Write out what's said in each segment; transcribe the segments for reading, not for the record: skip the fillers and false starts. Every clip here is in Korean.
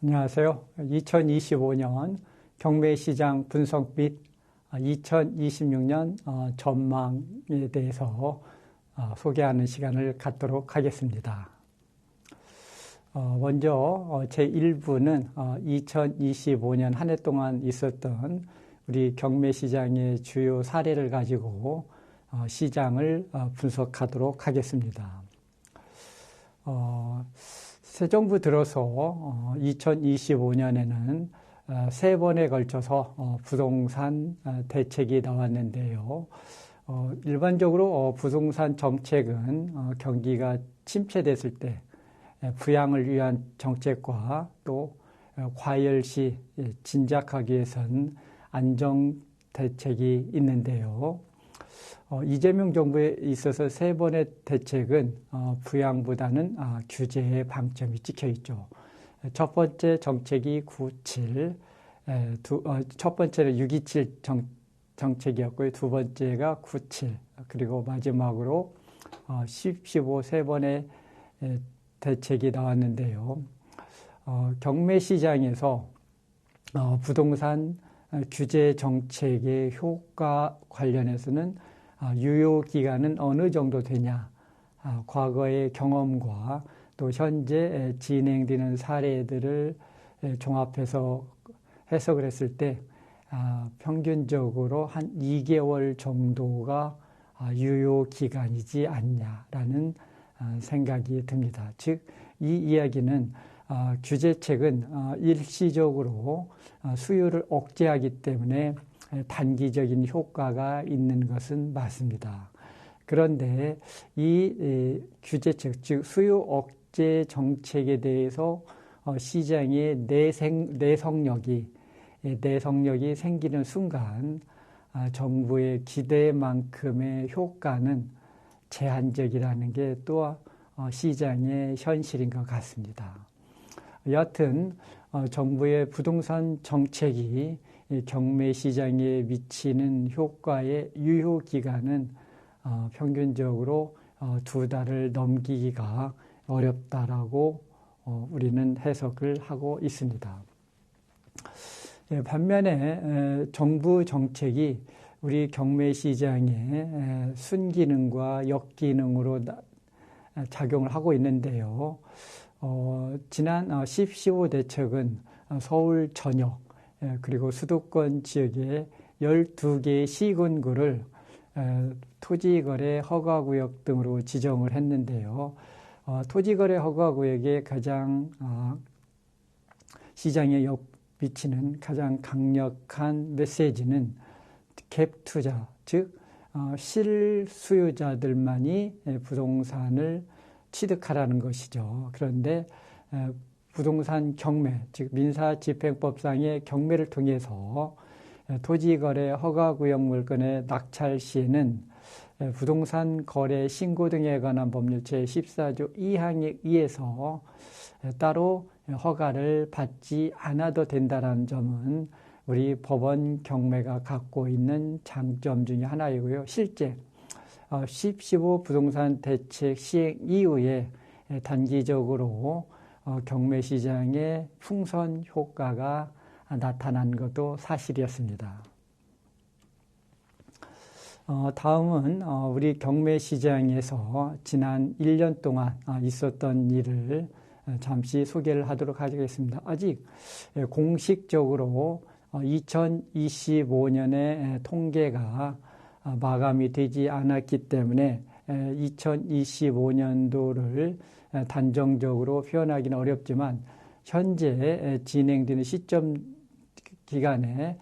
안녕하세요. 2025년 경매시장 분석 및 2026년 전망에 대해서 소개하는 시간을 갖도록 하겠습니다. 먼저 제1부는 2025년 한 해 동안 있었던 우리 경매시장의 주요 사례를 가지고 시장을 분석하도록 하겠습니다. 새 정부 들어서 2025년에는 세 번에 걸쳐서 부동산 대책이 나왔는데요. 일반적으로 부동산 정책은 경기가 침체됐을 때 부양을 위한 정책과 또 과열시 진작하기 위해선 안정 대책이 있는데요. 이재명 정부에 있어서 세 번의 대책은 부양보다는 규제에 방점이 찍혀 있죠. 첫 번째 정책이 9.7, 첫 번째는 6.27 정책이었고요. 두 번째가 9.7, 그리고 마지막으로 10.15 세 번의 대책이 나왔는데요. 경매시장에서 부동산 규제 정책의 효과 관련해서는 유효기간은 어느 정도 되냐, 과거의 경험과 또 현재 진행되는 사례들을 종합해서 해석을 했을 때 평균적으로 한 2개월 정도가 유효기간이지 않냐라는 생각이 듭니다. 즉, 이 이야기는 규제책은 일시적으로 수요를 억제하기 때문에 단기적인 효과가 있는 것은 맞습니다. 그런데 이 규제책, 즉 수요 억제 정책에 대해서 시장의 내성력이 생기는 순간 정부의 기대만큼의 효과는 제한적이라는 게 또 시장의 현실인 것 같습니다. 여하튼 정부의 부동산 정책이 경매시장에 미치는 효과의 유효기간은 평균적으로 2달을 넘기기가 어렵다라고 우리는 해석을 하고 있습니다. 반면에 정부 정책이 우리 경매시장에 순기능과 역기능으로 작용을 하고 있는데요. 지난 10.15 대책은 서울 전역 그리고 수도권 지역의 12개의 시군구를 토지거래 허가구역 등으로 지정을 했는데요. 토지거래 허가구역에 가장 시장에 미치는 가장 강력한 메시지는 갭 투자, 즉 실수요자들만이 부동산을 취득하라는 것이죠. 그런데 부동산 경매, 즉 민사집행법상의 경매를 통해서 토지거래 허가구역 물건의 낙찰 시에는 부동산 거래 신고 등에 관한 법률 제14조 2항에 의해서 따로 허가를 받지 않아도 된다는 점은 우리 법원 경매가 갖고 있는 장점 중에 하나이고요. 실제 10.15 부동산 대책 시행 이후에 단기적으로 경매시장의 풍선 효과가 나타난 것도 사실이었습니다. 다음은 우리 경매시장에서 지난 1년 동안 있었던 일을 잠시 소개를 하도록 하겠습니다. 아직 공식적으로 2025년의 통계가 마감이 되지 않았기 때문에 2025년도를 단정적으로 표현하기는 어렵지만 현재 진행되는 시점 기간에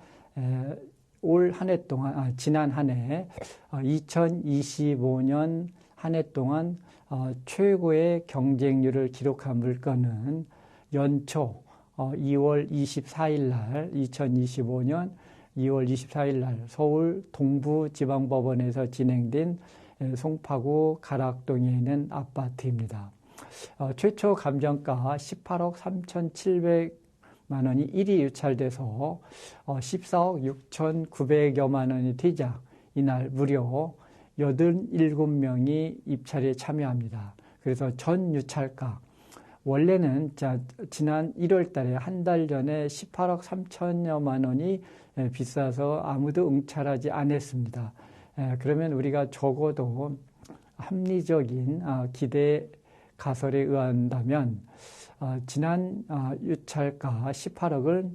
올 한 해 동안, 지난 한 해 2025년 한 해 동안 최고의 경쟁률을 기록한 물건은 연초 2월 24일 날 2025년 2월 24일 날 서울 동부지방법원에서 진행된 송파구 가락동에 있는 아파트입니다. 최초 감정가 18억 3,700만 원이 1위 유찰돼서 14억 6,900여만 원이 되자 이날 무려 87명이 입찰에 참여합니다. 그래서 전 유찰가 원래는 지난 1월 달에 한 달 전에 18억 3천여만 원이 비싸서 아무도 응찰하지 않았습니다. 그러면 우리가 적어도 합리적인 기대 가설에 의한다면 지난 유찰가 18억을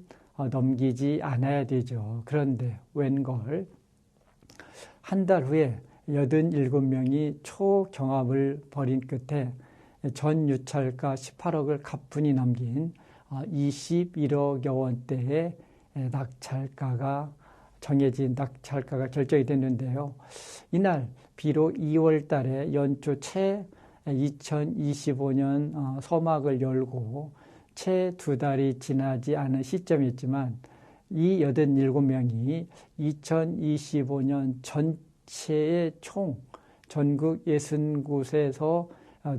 넘기지 않아야 되죠. 그런데 웬걸 한 달 후에 87명이 초경합을 벌인 끝에 전 유찰가 18억을 가뿐히 넘긴 21억여 원대의 낙찰가가 정해진 낙찰가가 결정이 됐는데요. 이날 비록 2월 달에 연초 채 2025년 서막을 열고 채 2달이 지나지 않은 시점이었지만 이 87명이 2025년 전체의 총 전국 60곳에서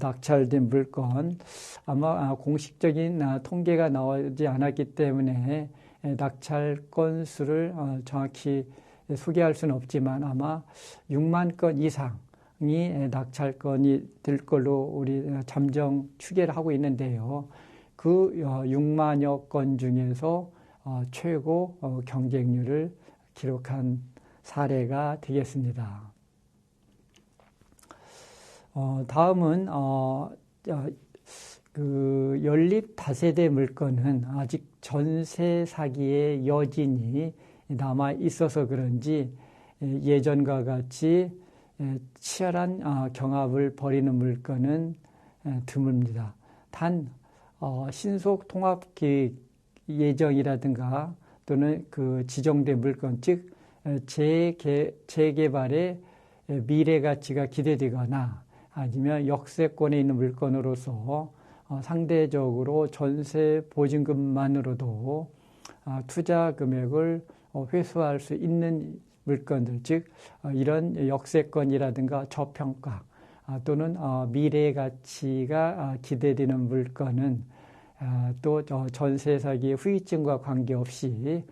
낙찰된 물건, 아마 공식적인 통계가 나오지 않았기 때문에 낙찰 건수를 정확히 소개할 수는 없지만 아마 6만 건 이상이 낙찰건이 될 걸로 우리 잠정 추계를 하고 있는데요. 그 6만여 건 중에서 최고 경쟁률을 기록한 사례가 되겠습니다. 다음은 그 연립 다세대 물건은 아직 전세 사기의 여진이 남아 있어서 그런지 예전과 같이 치열한 경합을 벌이는 물건은 드뭅니다. 단 신속 통합 계획 예정이라든가 또는 그 지정된 물건, 즉 재개발의 미래 가치가 기대되거나 아니면 역세권에 있는 물건으로서 상대적으로 전세 보증금만으로도 투자 금액을 회수할 수 있는 물건들, 즉 이런 역세권이라든가 저평가 또는 미래 가치가 기대되는 물건은 또 전세 사기의 후유증과 관계없이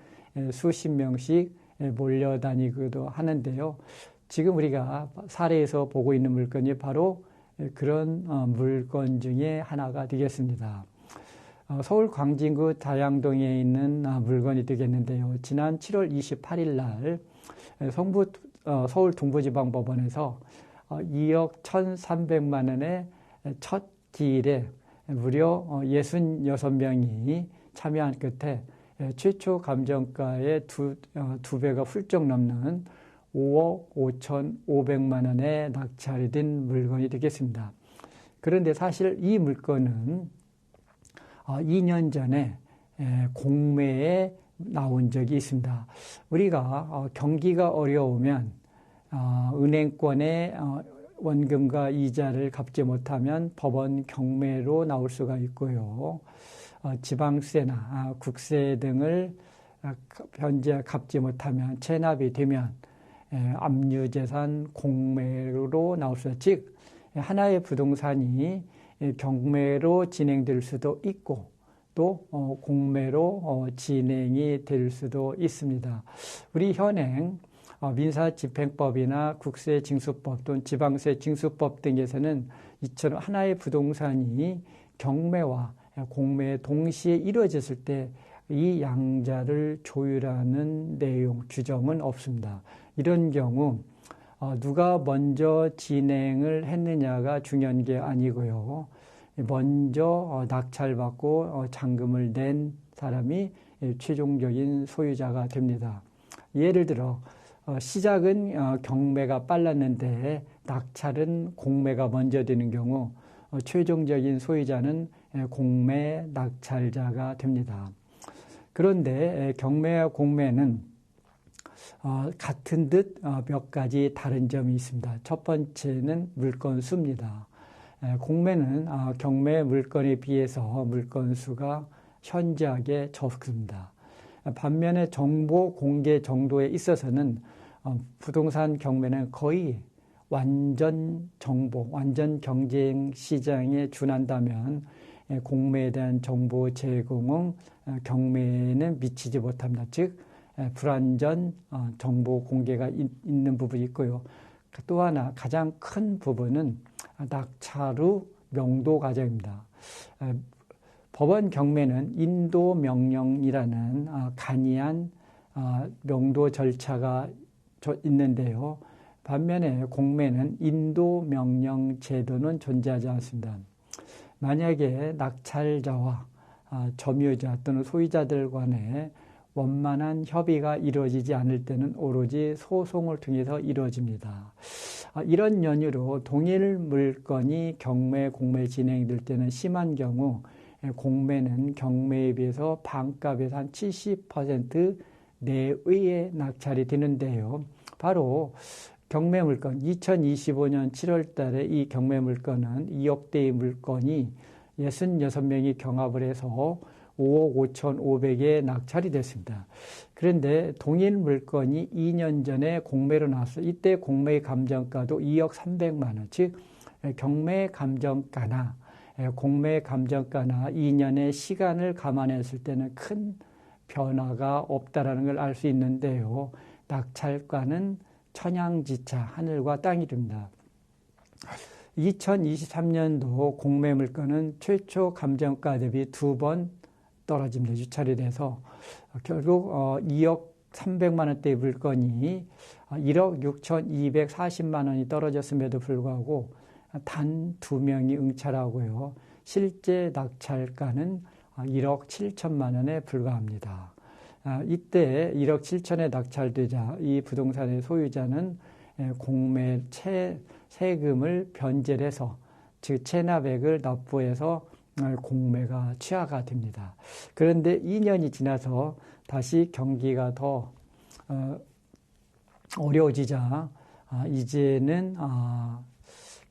수십 명씩 몰려다니기도 하는데요. 지금 우리가 사례에서 보고 있는 물건이 바로 그런 물건 중에 하나가 되겠습니다. 서울 광진구 다양동에 있는 물건이 되겠는데요. 지난 7월 28일 날 서울 동부지방법원에서 2억 1,300만 원의 첫 기일에 무려 66명이 참여한 끝에 최초 감정가의 두 배가 훌쩍 넘는 5억 5,500만 원에 낙찰이 된 물건이 되겠습니다. 그런데 사실 이 물건은 2년 전에 공매에 나온 적이 있습니다. 우리가 경기가 어려우면 은행권의 원금과 이자를 갚지 못하면 법원 경매로 나올 수가 있고요. 지방세나 국세 등을 현재 갚지 못하면 체납이 되면 압류재산 공매로 나올 수 있어요. 즉 하나의 부동산이 경매로 진행될 수도 있고 또 공매로 진행이 될 수도 있습니다. 우리 현행 민사집행법이나 국세징수법 또는 지방세징수법 등에서는 이처럼 하나의 부동산이 경매와 공매 동시에 이루어졌을 때 이 양자를 조율하는 내용, 규정은 없습니다. 이런 경우 누가 먼저 진행을 했느냐가 중요한 게 아니고요. 먼저 낙찰받고 잔금을 낸 사람이 최종적인 소유자가 됩니다. 예를 들어 시작은 경매가 빨랐는데 낙찰은 공매가 먼저 되는 경우 최종적인 소유자는 공매 낙찰자가 됩니다. 그런데 경매와 공매는 같은 듯 몇 가지 다른 점이 있습니다. 첫 번째는 물건 수입니다. 공매는 경매 물건에 비해서 물건 수가 현저하게 적습니다. 반면에 정보 공개 정도에 있어서는 부동산 경매는 거의 완전 정보, 완전 경쟁 시장에 준한다면 공매에 대한 정보 제공은 경매에는 미치지 못합니다. 즉 불완전 정보 공개가 있는 부분이 있고요. 또 하나 가장 큰 부분은 낙찰 후 명도 과정입니다. 법원 경매는 인도 명령이라는 간이한 명도 절차가 있는데요. 반면에 공매는 인도 명령 제도는 존재하지 않습니다. 만약에 낙찰자와 점유자 또는 소유자들 간에 원만한 협의가 이루어지지 않을 때는 오로지 소송을 통해서 이루어집니다. 이런 연유로 동일 물건이 경매, 공매 진행될 때는 심한 경우 공매는 경매에 비해서 반값에서 한 70% 내외의 낙찰이 되는데요. 바로 경매 물건, 2025년 7월 달에 이 경매 물건은 2억대의 물건이 66명이 경합을 해서 5억 5,500에 낙찰이 됐습니다. 그런데 동일 물건이 2년 전에 공매로 나왔어요. 이때 공매의 감정가도 2억 300만 원, 즉 경매 감정가나 공매 감정가나 2년의 시간을 감안했을 때는 큰 변화가 없다라는 걸 알 수 있는데요. 낙찰가는 천양지차, 하늘과 땅이 됩니다. 2023년도 공매 물건은 최초 감정가 대비 2번 떨어집니다. 유찰이 돼서 결국 2억 300만 원대의 물건이 1억 6,240만 원이 떨어졌음에도 불구하고 단 2명이 응찰하고요. 실제 낙찰가는 1억 7천만 원에 불과합니다. 이때 1억 7천에 낙찰되자 이 부동산의 소유자는 공매 세금을 변제해서 즉 체납액을 납부해서 공매가 취하가 됩니다. 그런데 2년이 지나서 다시 경기가 더 어려워지자 이제는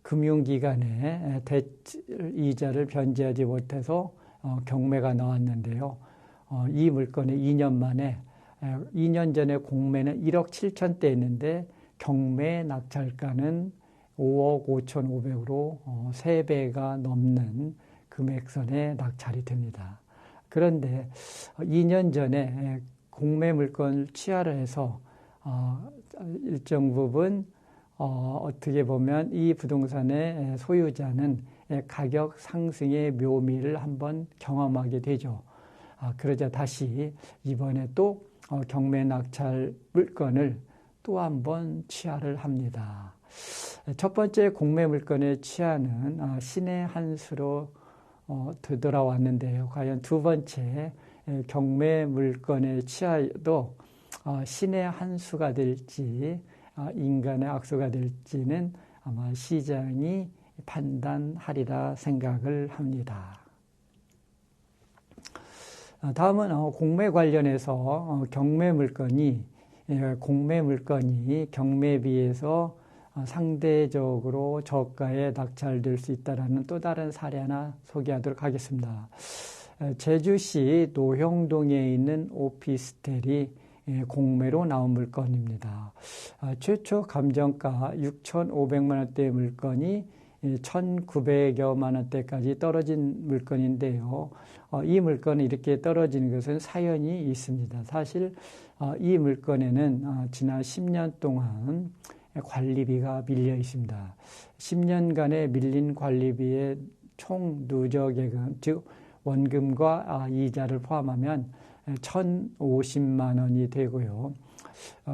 금융기관에 이자를 변제하지 못해서 경매가 나왔는데요. 이 물건이 2년 만에 2년 전에 공매는 1억 7천대였는데 경매 낙찰가는 5억 5,500으로 3배가 넘는 금액선에 낙찰이 됩니다. 그런데 2년 전에 공매 물건을 취하를 해서 일정 부분 어떻게 보면 이 부동산의 소유자는 가격 상승의 묘미를 한번 경험하게 되죠. 그러자 다시 이번에 또 경매 낙찰 물건을 또 한번 취하를 합니다. 첫 번째 공매 물건의 취하는 신의 한 수로 되돌아왔는데요. 과연 두 번째 경매 물건의 취하도 신의 한 수가 될지 인간의 악수가 될지는 아마 시장이 판단하리라 생각을 합니다. 다음은 공매 관련해서 경매 물건이 경매에 비해서 상대적으로 저가에 낙찰될 수 있다는 또 다른 사례 하나 소개하도록 하겠습니다. 제주시 노형동에 있는 오피스텔이 공매로 나온 물건입니다. 최초 감정가 6,500만 원대의 물건이 1,900여만 원대까지 떨어진 물건인데요. 이 물건이 이렇게 떨어지는 것은 사연이 있습니다. 사실 이 물건에는 지난 10년 동안 관리비가 밀려 있습니다. 10년간의 밀린 관리비의 총 누적액은 즉 원금과 이자를 포함하면 1,050만 원이 되고요.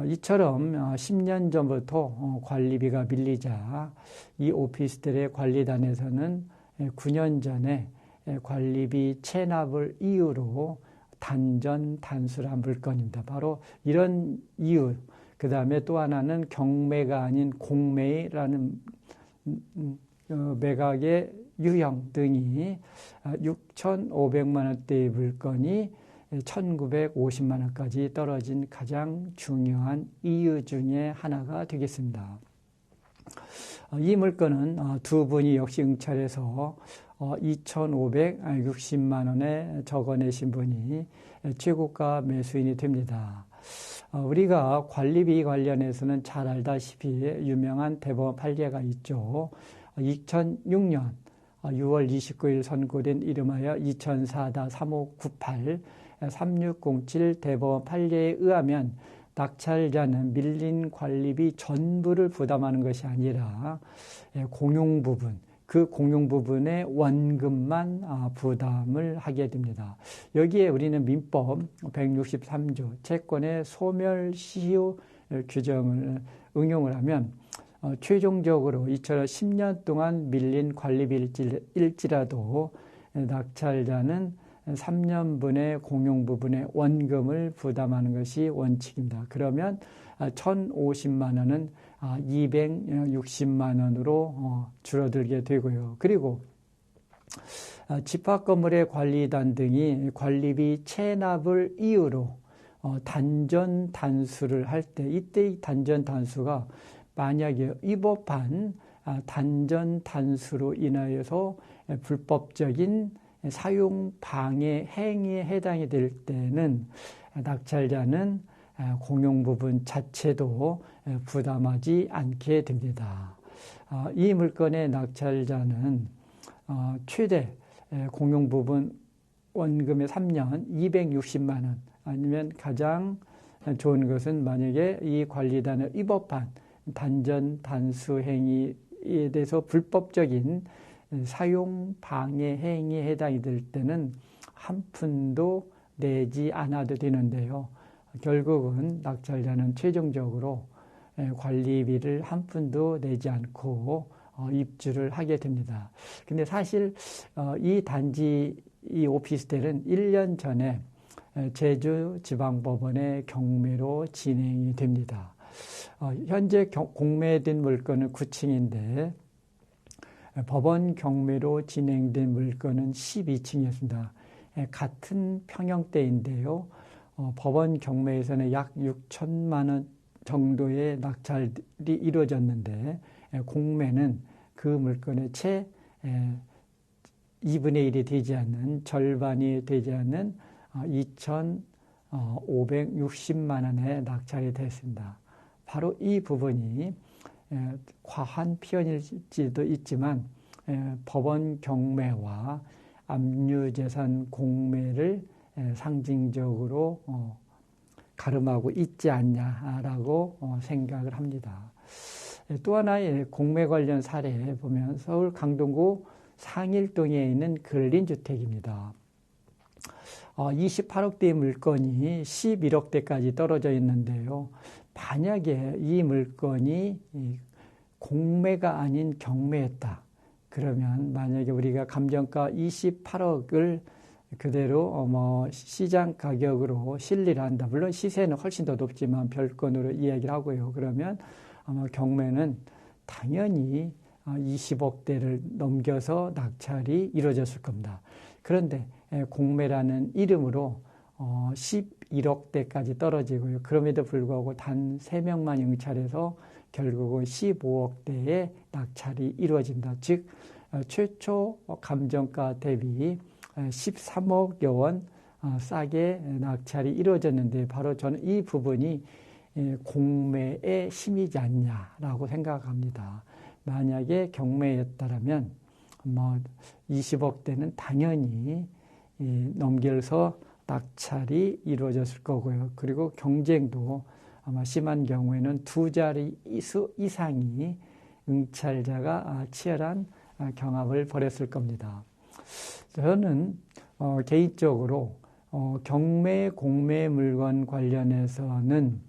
이처럼 10년 전부터 관리비가 밀리자 이 오피스텔의 관리단에서는 9년 전에 관리비 체납을 이유로 단전단수한 물건입니다. 바로 이런 이유, 그 다음에 또 하나는 경매가 아닌 공매라는 매각의 유형 등이 6,500만 원대의 물건이 1,950만 원까지 떨어진 가장 중요한 이유 중에 하나가 되겠습니다. 이 물건은 두 분이 역시 응찰해서 2,560만 원에 적어내신 분이 최고가 매수인이 됩니다. 우리가 관리비 관련해서는 잘 알다시피 유명한 대법원 판례가 있죠. 2006년 6월 29일 선고된 이름하여 2004-3598 3607 대법원 판례에 의하면 낙찰자는 밀린 관리비 전부를 부담하는 것이 아니라 공용 부분, 그 공용 부분의 원금만 부담을 하게 됩니다. 여기에 우리는 민법 163조 채권의 소멸시효 규정을 응용을 하면 최종적으로 이처럼 10년 동안 밀린 관리비일지라도 낙찰자는 3년분의 공용 부분의 원금을 부담하는 것이 원칙입니다. 그러면 1,050만 원은 260만 원으로 줄어들게 되고요. 그리고 집합 건물의 관리단 등이 관리비 체납을 이유로 단전 단수를 할 때 이때 이 단전 단수가 만약에 위법한 단전 단수로 인하여서 불법적인 사용 방해 행위에 해당이 될 때는 낙찰자는 공용 부분 자체도 부담하지 않게 됩니다. 이 물건의 낙찰자는 최대 공용 부분 원금의 3년 260만 원 아니면 가장 좋은 것은 만약에 이 관리단의 위법한 단전 단수 행위에 대해서 불법적인 사용 방해 행위에 해당이 될 때는 한 푼도 내지 않아도 되는데요. 결국은 낙찰자는 최종적으로 관리비를 한 푼도 내지 않고 입주를 하게 됩니다. 근데 사실 이 단지 이 오피스텔은 1년 전에 제주지방법원의 경매로 진행이 됩니다. 현재 공매된 물건은 9층인데 법원 경매로 진행된 물건은 12층이었습니다. 같은 평형대인데요. 법원 경매에서는 약 6천만 원 정도의 낙찰이 이루어졌는데 공매는 그 물건의 채 2분의 1이 되지 않는 절반이 되지 않는 2,560만 원의 낙찰이 됐습니다. 바로 이 부분이 과한 표현일지도 있지만 법원 경매와 압류재산 공매를 상징적으로 가름하고 있지 않냐라고 생각을 합니다. 또 하나의 공매 관련 사례 보면 서울 강동구 상일동에 있는 근린주택입니다. 28억대의 물건이 11억대까지 떨어져 있는데요. 만약에 이 물건이 공매가 아닌 경매였다. 그러면 만약에 우리가 감정가 28억을 그대로 시장 가격으로 실리를 한다. 물론 시세는 훨씬 더 높지만 별건으로 이야기를 하고요. 그러면 아마 경매는 당연히 20억대를 넘겨서 낙찰이 이루어졌을 겁니다. 그런데 공매라는 이름으로 11억대까지 떨어지고요. 그럼에도 불구하고 단 3명만 응찰해서 결국은 15억대의 낙찰이 이루어진다. 즉 최초 감정가 대비 13억여 원 싸게 낙찰이 이루어졌는데 바로 저는 이 부분이 공매의 힘이지 않냐라고 생각합니다. 만약에 경매였다면 20억대는 당연히 넘겨서 낙찰이 이루어졌을 거고요. 그리고 경쟁도 아마 심한 경우에는 2자릿수 이상이 응찰자가 치열한 경합을 벌였을 겁니다. 저는 개인적으로 경매, 공매 물건 관련해서는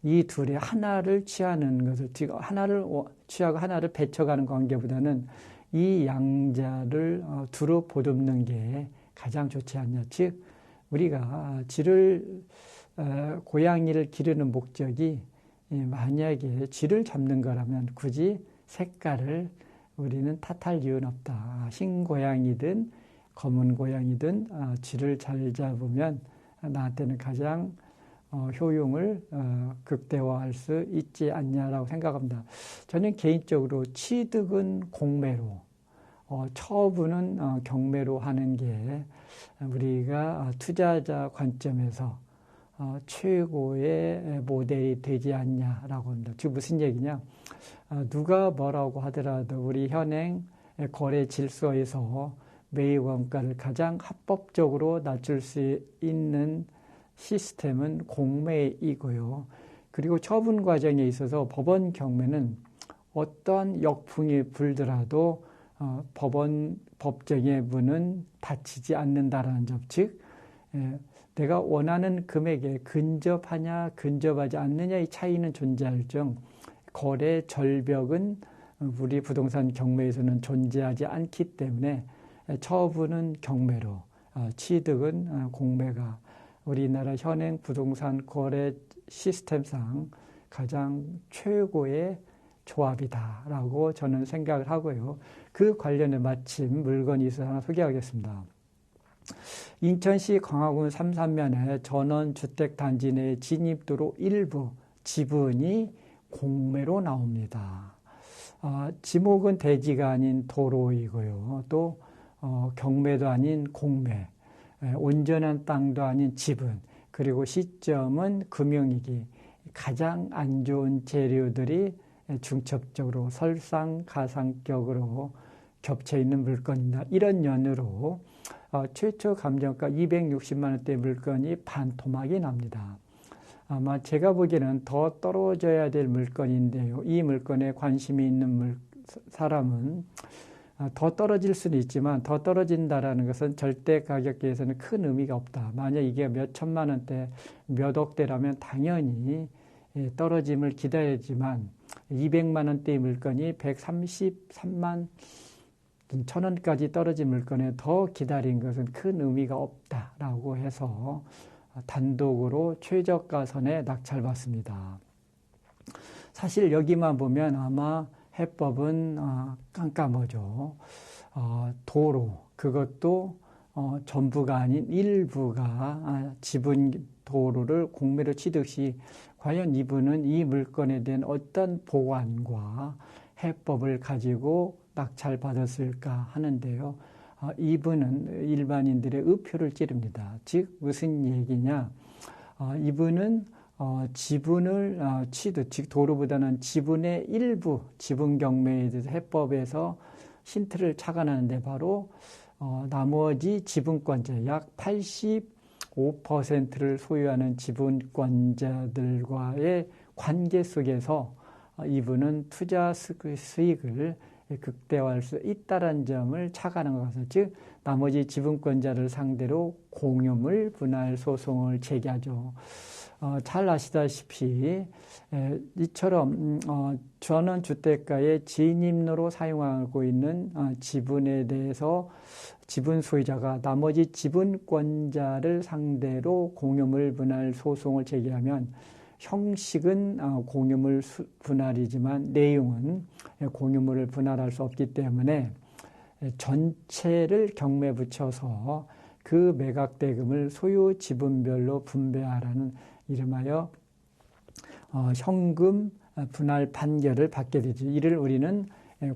이 둘의 하나를 취하는 것을, 하나를 취하고 하나를 배척하는 관계보다는 이 양자를 두루 보듬는 게 가장 좋지 않냐. 즉 우리가 고양이를 기르는 목적이 만약에 쥐를 잡는 거라면 굳이 색깔을 우리는 탓할 이유는 없다. 흰 고양이든 검은 고양이든 쥐를 잘 잡으면 나한테는 가장 효용을 극대화할 수 있지 않냐라고 생각합니다. 저는 개인적으로 취득은 공매로, 처분은 경매로 하는 게 우리가 투자자 관점에서 최고의 모델이 되지 않냐라고 합니다. 즉 무슨 얘기냐? 누가 뭐라고 하더라도 우리 현행 거래 질서에서 매입 원가를 가장 합법적으로 낮출 수 있는 시스템은 공매이고요. 그리고 처분 과정에 있어서 법원 경매는 어떠한 역풍이 불더라도 법정의 문은 닫히지 않는다라는 점, 즉 내가 원하는 금액에 근접하냐 근접하지 않느냐의 차이는 존재할 정 거래 절벽은 우리 부동산 경매에서는 존재하지 않기 때문에 처분은 경매로, 취득은 공매가 우리나라 현행 부동산 거래 시스템상 가장 최고의 조합이다라고 저는 생각을 하고요. 그 관련해 마침 물건이 있어서 하나 소개하겠습니다. 인천시 광화군 삼산면에 전원주택단지 내 진입도로 일부 지분이 공매로 나옵니다. 지목은 대지가 아닌 도로이고요. 또 경매도 아닌 공매, 온전한 땅도 아닌 지분, 그리고 시점은 금융위기, 가장 안 좋은 재료들이 중첩적으로 설상가상격으로 겹쳐있는 물건입니다. 이런 연유로 최초 감정가 260만 원대 물건이 반토막이 납니다. 아마 제가 보기에는 더 떨어져야 될 물건인데요. 이 물건에 관심이 있는 사람은 더 떨어질 수는 있지만 더 떨어진다라는 것은 절대 가격계에서는 큰 의미가 없다. 만약 이게 몇 천만 원대, 몇 억대라면 당연히 떨어짐을 기다리지만 200만 원대의 물건이 133만 천 원까지 떨어진 물건에 더 기다린 것은 큰 의미가 없다라고 해서 단독으로 최저가선에 낙찰받습니다. 사실 여기만 보면 아마 해법은 깜깜하죠. 도로, 그것도 전부가 아닌 일부가 지분 도로를 공매로 취득 시 과연 이분은 이 물건에 대한 어떤 보완과 해법을 가지고 낙찰받았을까 하는데요. 이분은 일반인들의 의표를 찌릅니다. 즉 무슨 얘기냐. 이분은 지분을 취득, 즉 도로보다는 지분의 일부, 지분 경매에 대해서 해법에서 힌트를 착안하는데 바로 나머지 지분권자 약 85%를 소유하는 지분권자들과의 관계 속에서 이분은 투자 수익을 극대화할 수 있다는 점을 착안한 것 같습니다. 즉 나머지 지분권자를 상대로 공유물 분할 소송을 제기하죠. 잘 아시다시피 이처럼 전원주택가의 진입로로 사용하고 있는 지분에 대해서 지분 소유자가 나머지 지분권자를 상대로 공유물 분할 소송을 제기하면 형식은 공유물 분할이지만 내용은 공유물을 분할할 수 없기 때문에 전체를 경매 붙여서 그 매각 대금을 소유 지분별로 분배하라는 이름하여 현금 분할 판결을 받게 되죠. 이를 우리는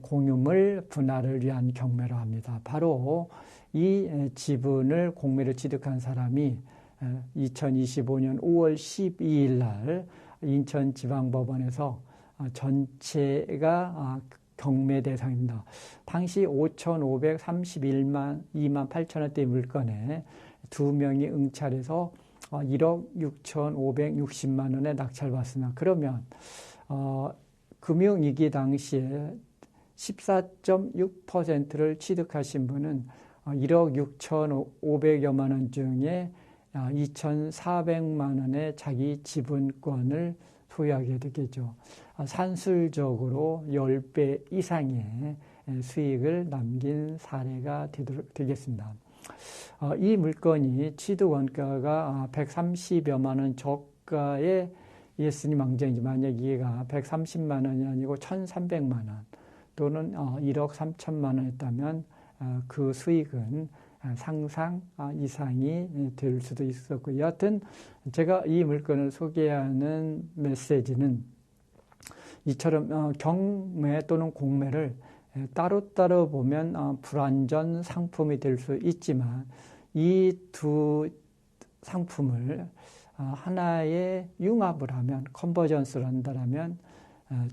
공유물 분할을 위한 경매로 합니다. 바로 이 지분을 공매로 취득한 사람이 2025년 5월 12일 날 인천지방법원에서 전체가 경매 대상입니다. 당시 5,531만 2만 8천 원대 물건에 두 명이 응찰해서 1억 6,560만 원에 낙찰받습니다. 그러면 금융위기 당시에 14.6%를 취득하신 분은 1억 6,500여만 원 중에 2,400만 원의 자기 지분권을 소유하게 되겠죠. 산술적으로 10배 이상의 수익을 남긴 사례가 되겠습니다. 이 물건이 취득 원가가 130여만 원 저가에 있으니 망정이지 만약 이게가 130만 원이 아니고 1,300만 원 또는 1억 3천만 원이었다면 그 수익은 상상 이상이 될 수도 있었고 여하튼 제가 이 물건을 소개하는 메시지는 이처럼 경매 또는 공매를 따로따로 보면 불완전 상품이 될 수 있지만 이 두 상품을 하나의 융합을 하면 컨버전스를 한다면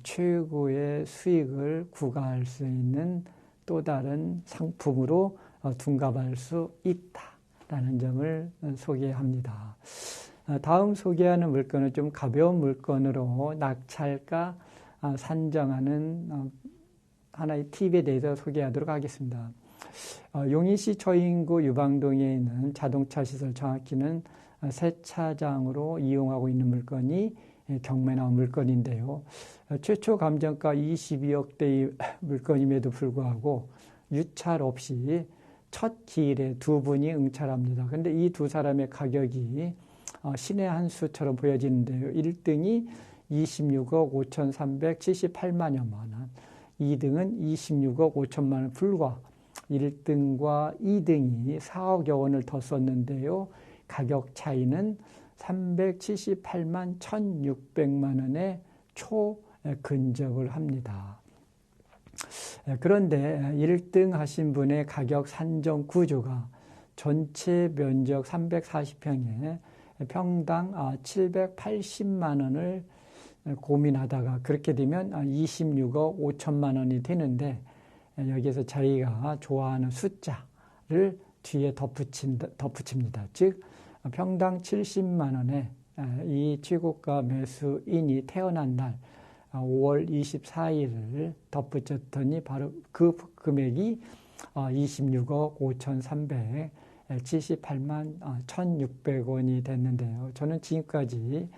최고의 수익을 구가할 수 있는 또 다른 상품으로 둔갑할 수 있다라는 점을 소개합니다. 다음 소개하는 물건은 좀 가벼운 물건으로 낙찰가 산정하는 하나의 팁에 대해서 소개하도록 하겠습니다. 용인시 초인구 유방동에 있는 자동차 시설 정확히는 세차장으로 이용하고 있는 물건이 경매나온 물건인데요. 최초 감정가 22억대의 물건임에도 불구하고 유찰 없이 첫 기일에 두 분이 응찰합니다. 그런데 이 두 사람의 가격이 신의 한 수처럼 보여지는데요. 1등이 26억 5,378만여만 원, 2등은 26억 5천만 원 불과 1등과 2등이 4억여 원을 더 썼는데요. 가격 차이는 378만 1,600만 원의 초근접을 합니다. 그런데 1등 하신 분의 가격 산정 구조가 전체 면적 340평에 평당 780만 원을 고민하다가 그렇게 되면 26억 5천만 원이 되는데 여기에서 저희가 좋아하는 숫자를 뒤에 덧붙입니다. 즉 평당 70만 원에 이 최고가 매수인이 태어난 날 5월 24일을 덧붙였더니 바로 그 금액이 26억 5,378만 1,600원이 됐는데요. 저는 지금까지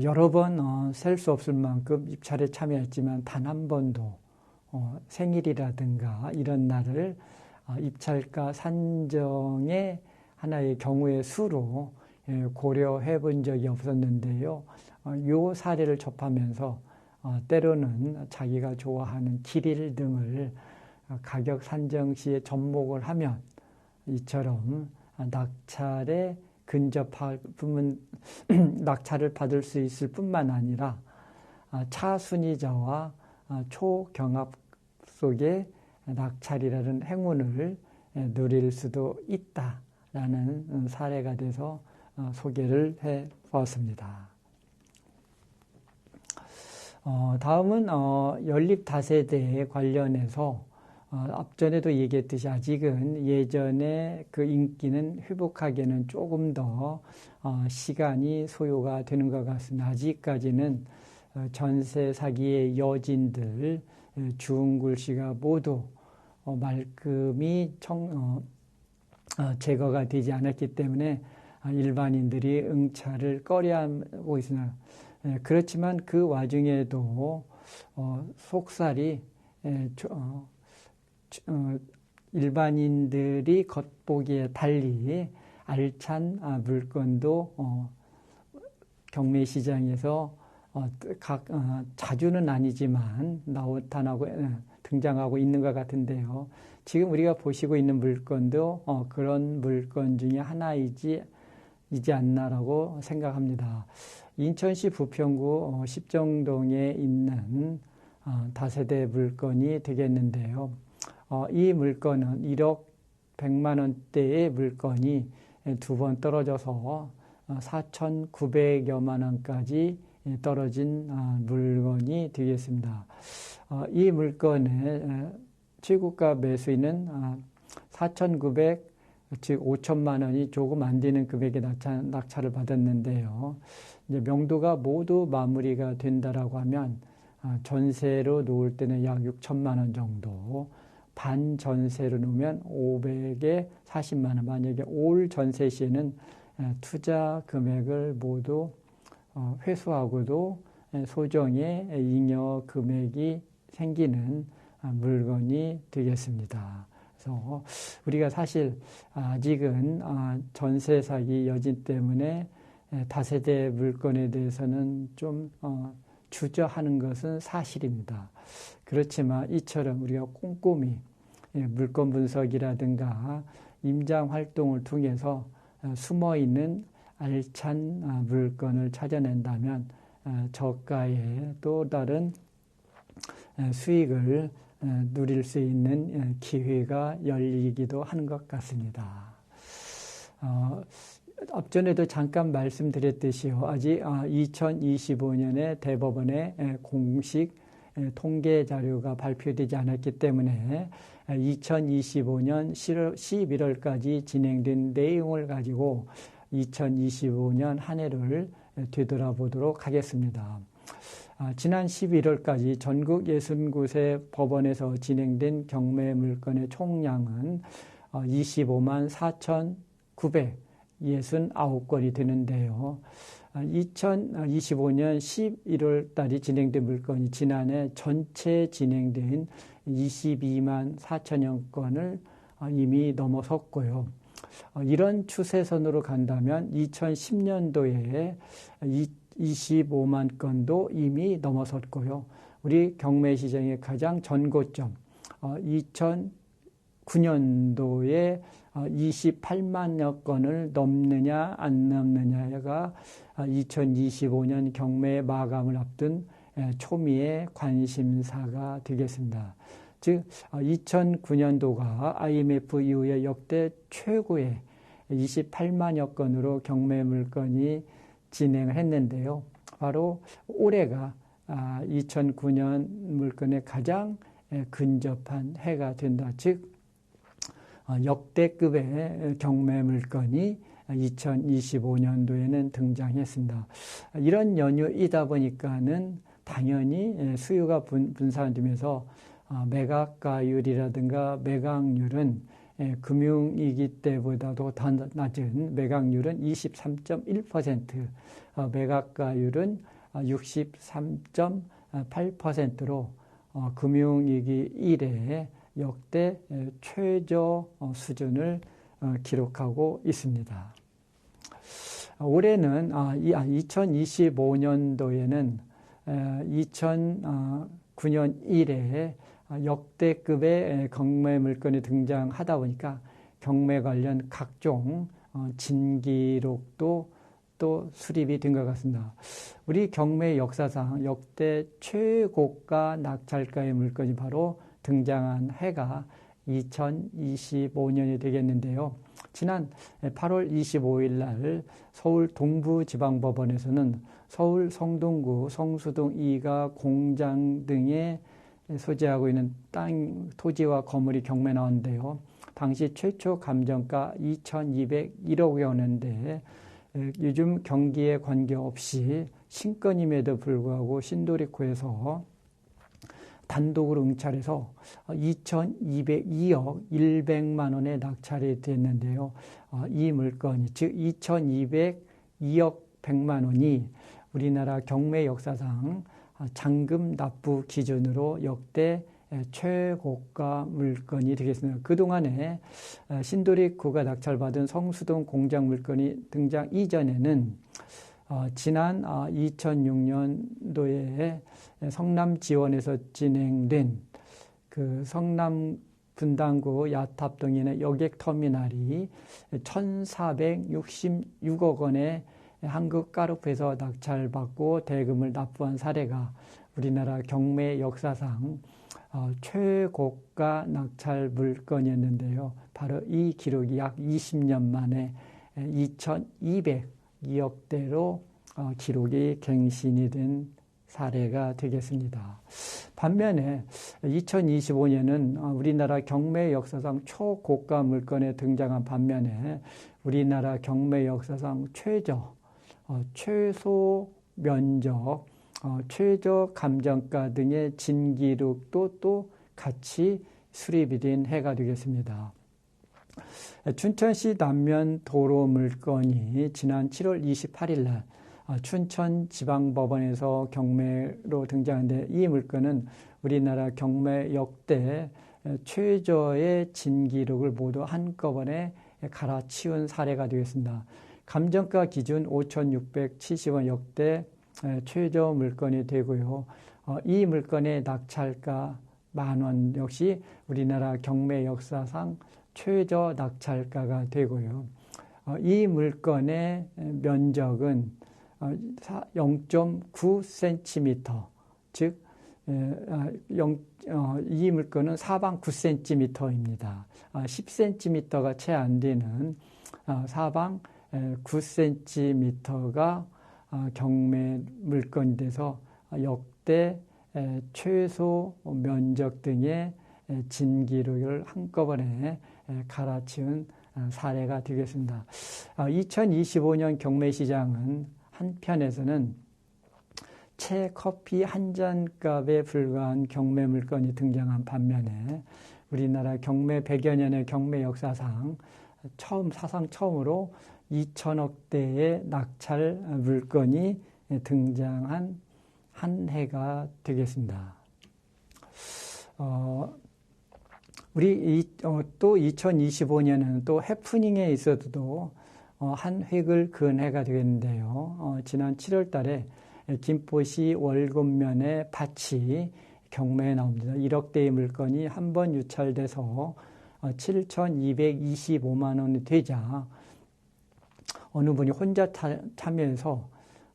여러 번 셀 수 없을 만큼 입찰에 참여했지만 단 한 번도 생일이라든가 이런 날을 입찰가 산정의 하나의 경우의 수로 고려해 본 적이 없었는데요. 요 사례를 접하면서 때로는 자기가 좋아하는 길일 등을 가격 산정 시에 접목을 하면 이처럼 낙찰에 근접하면 낙찰을 받을 수 있을 뿐만 아니라 차순위자와 초경합 속에 낙찰이라는 행운을 누릴 수도 있다라는 사례가 돼서 소개를 해 보았습니다. 다음은 연립 다세대에 관련해서 앞전에도 얘기했듯이 아직은 예전에 그 인기는 회복하기에는 조금 더 시간이 소요가 되는 것 같습니다. 아직까지는 전세 사기의 여진들 주은굴 씨가 모두 말끔히 제거가 되지 않았기 때문에 일반인들이 응찰을 꺼려하고 있으나 그렇지만 그 와중에도 속살이 일반인들이 겉보기에 달리 알찬 물건도 경매시장에서 자주는 아니지만 나타나고 등장하고 있는 것 같은데요. 지금 우리가 보시고 있는 물건도 그런 물건 중에 하나이지 않나라고 생각합니다. 인천시 부평구 십정동에 있는 다세대 물건이 되겠는데요. 이 물건은 1억 100만 원대의 물건이 두 번 떨어져서 4,900여만 원까지 떨어진 물건이 되겠습니다. 이 물건의 최고가 매수인은 4,900, 즉 5천만 원이 조금 안 되는 금액의 낙찰을 받았는데요. 이제 명도가 모두 마무리가 된다라고 하면 전세로 놓을 때는 약 6천만 원 정도, 반 전세로 놓으면 500에 40만 원. 만약에 올 전세 시에는 투자 금액을 모두 회수하고도 소정의 잉여 금액이 생기는 물건이 되겠습니다. 그래서 우리가 사실 아직은 전세 사기 여진 때문에 다세대 물건에 대해서는 좀 주저하는 것은 사실입니다. 그렇지만 이처럼 우리가 꼼꼼히 물건 분석이라든가 임장 활동을 통해서 숨어있는 알찬 물건을 찾아낸다면 저가의 또 다른 수익을 누릴 수 있는 기회가 열리기도 하는 것 같습니다. 앞전에도 잠깐 말씀드렸듯이요. 아직 2025년에 대법원의 공식 통계 자료가 발표되지 않았기 때문에 2025년 11월까지 진행된 내용을 가지고 2025년 한 해를 되돌아보도록 하겠습니다. 지난 11월까지 전국 69세 법원에서 진행된 경매 물건의 총량은 25만 4,969건이 되는데요. 2025년 11월 달이 진행된 물건이 지난해 전체 진행된 22만 4천여 건을 이미 넘어섰고요. 이런 추세선으로 간다면 2010년도에 25만 건도 이미 넘어섰고요. 우리 경매 시장의 가장 전고점 2009년도에 28만여 건을 넘느냐 안 넘느냐가 2025년 경매 마감을 앞둔 초미의 관심사가 되겠습니다. 즉 2009년도가 IMF 이후에 역대 최고의 28만여 건으로 경매 물건이 진행을 했는데요. 바로 올해가 2009년 물건에 가장 근접한 해가 된다. 즉 역대급의 경매 물건이 2025년도에는 등장했습니다. 이런 연휴이다 보니까는 당연히 수요가 분산되면서 매각가율이라든가 매각률은 금융위기 때보다도 더 낮은 매각률은 23.1%, 매각가율은 63.8%로 금융위기 이래 역대 최저 수준을 기록하고 있습니다. 올해는 2025년도에는 2009년 이래 역대급의 경매 물건이 등장하다 보니까 경매 관련 각종 진기록도 또 수립이 된 것 같습니다. 우리 경매 역사상 역대 최고가 낙찰가의 물건이 바로 등장한 해가 2025년이 되겠는데요. 지난 8월 25일 날 서울 동부지방법원에서는 서울 성동구 성수동 2가 공장 등에 소재하고 있는 땅, 토지와 건물이 경매 나왔는데요. 당시 최초 감정가 2,201억 원인데 요즘 경기에 관계없이 신건임에도 불구하고 신도리코에서 단독으로 응찰해서 2,202억 100만 원에 낙찰이 됐는데요. 이 물건이 즉 2,202억 100만 원이 우리나라 경매 역사상 잔금 납부 기준으로 역대 최고가 물건이 되겠습니다. 그동안에 신도리코가 낙찰받은 성수동 공장 물건이 등장 이전에는 지난 2006년도에 성남지원에서 진행된 그 성남 분당구 야탑동인의 여객터미널이 1,466억 원의 한국가루프에서 낙찰받고 대금을 납부한 사례가 우리나라 경매 역사상 최고가 낙찰 물건이었는데요. 바로 이 기록이 약 20년 만에 2,202억대로 기록이 갱신이 된 사례가 되겠습니다. 반면에 2025년은 우리나라 경매 역사상 초고가 물건에 등장한 반면에 우리나라 경매 역사상 최소 면적, 최저 감정가 등의 진기록도 또 같이 수립이 된 해가 되겠습니다. 춘천시 남면 도로 물건이 지난 7월 28일 날 춘천지방법원에서 경매로 등장하는데 이 물건은 우리나라 경매 역대 최저의 진기록을 모두 한꺼번에 갈아치운 사례가 되겠습니다. 감정가 기준 5,670원 역대 최저 물건이 되고요. 이 물건의 낙찰가 10,000원 역시 우리나라 경매 역사상 최저 낙찰가가 되고요. 이 물건의 면적은 0.9cm, 즉 이 물건은 사방 9cm입니다. 10cm가 채 안 되는 사방 9cm가 경매 물건이 돼서 역대 최소 면적 등의 진기록을 한꺼번에 갈아치운 사례가 되겠습니다. 2025년 경매 시장은 한편에서는 채 커피 한 잔 값에 불과한 경매 물건이 등장한 반면에 우리나라 경매 100여 년의 경매 역사상 사상 처음으로 2천억 대의 낙찰 물건이 등장한 한 해가 되겠습니다. 또 2025년은 또 해프닝에 있어도 한 획을 그은 해가 되겠는데요. 지난 7월 달에 김포시 월곶면의 밭이 경매에 나옵니다. 1억 대의 물건이 한 번 유찰돼서 7,225만 원이 되자 어느 분이 혼자 참여해서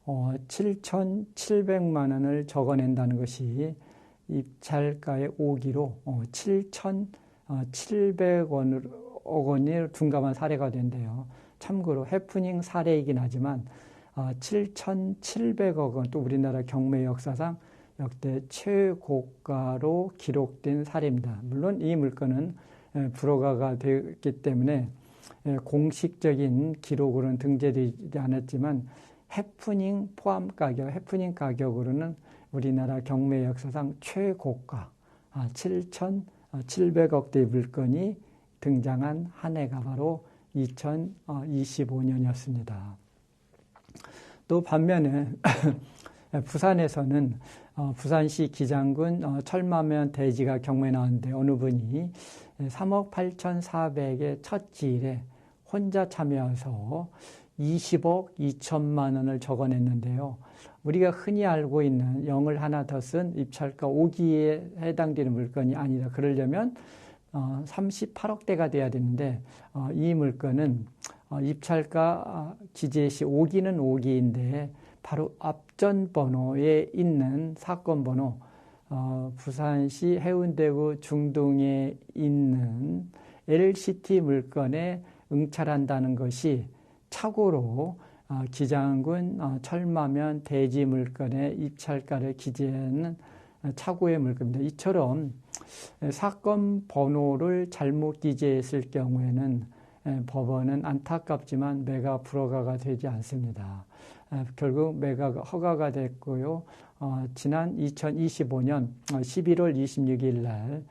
7,700만 원을 적어낸다는 것이 입찰가의 오기로 7,700억 원이 둔감한 사례가 된대요. 참고로 해프닝 사례이긴 하지만 7,700억 원, 또 우리나라 경매 역사상 역대 최고가로 기록된 사례입니다. 물론 이 물건은 불허가가 되었기 때문에 공식적인 기록으로는 등재되지 않았지만 해프닝 포함 가격, 해프닝 가격으로는 우리나라 경매 역사상 최고가 7,700억 대의 물건이 등장한 한 해가 바로 2025년이었습니다. 또 반면에 부산에서는 부산시 기장군 철마면 대지가 경매에 나왔는데 어느 분이 3억 8,400의 첫 지일에 혼자 참여해서 20억 2천만 원을 적어냈는데요. 우리가 흔히 알고 있는 0을 하나 더 쓴 입찰가 5기에 해당되는 물건이 아니라 그러려면 38억대가 돼야 되는데 이 물건은 입찰가 기재시 5기는 5기인데 바로 앞전 번호에 있는 사건 번호 부산시 해운대구 중동에 있는 LCT 물건에 응찰한다는 것이 착오로 기장군 철마면 대지 물건의 입찰가를 기재하는 착오의 물건입니다. 이처럼 사건 번호를 잘못 기재했을 경우에는 법원은 안타깝지만 매가 불허가가 되지 않습니다. 결국 매가가 허가가 됐고요. 지난 2025년 11월 26일 날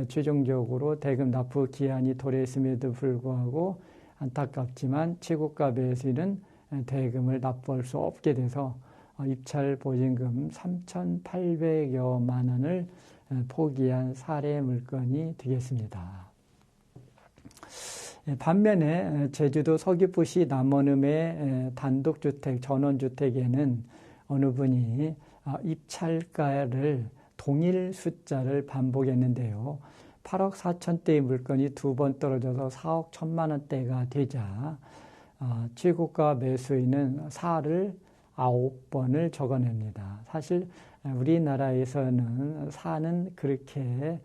최종적으로 대금 납부 기한이 도래했음에도 불구하고 안타깝지만 최고가 매수인은 대금을 납부할 수 없게 돼서 입찰 보증금 3,800여만 원을 포기한 사례 물건이 되겠습니다. 반면에 제주도 서귀포시 남원읍의 단독주택, 전원주택에는 어느 분이 입찰가를 동일 숫자를 반복했는데요. 8억 4천대의 물건이 두 번 떨어져서 4억 1천만 원대가 되자 최고가 매수인은 4를 9번을 적어냅니다. 사실 우리나라에서는 4는 그렇게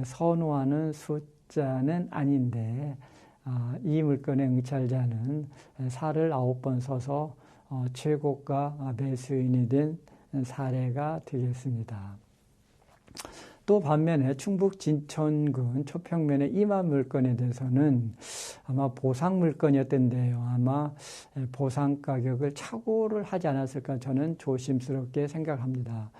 선호하는 숫자는 아닌데 이 물건의 응찰자는 4를 9번 써서 최고가 매수인이 된 사례가 되겠습니다. 또 반면에 충북 진천군 초평면의 이마 물건에 대해서는 아마 보상 물건이었던데요. 아마 보상 가격을 착오를 하지 않았을까 저는 조심스럽게 생각합니다.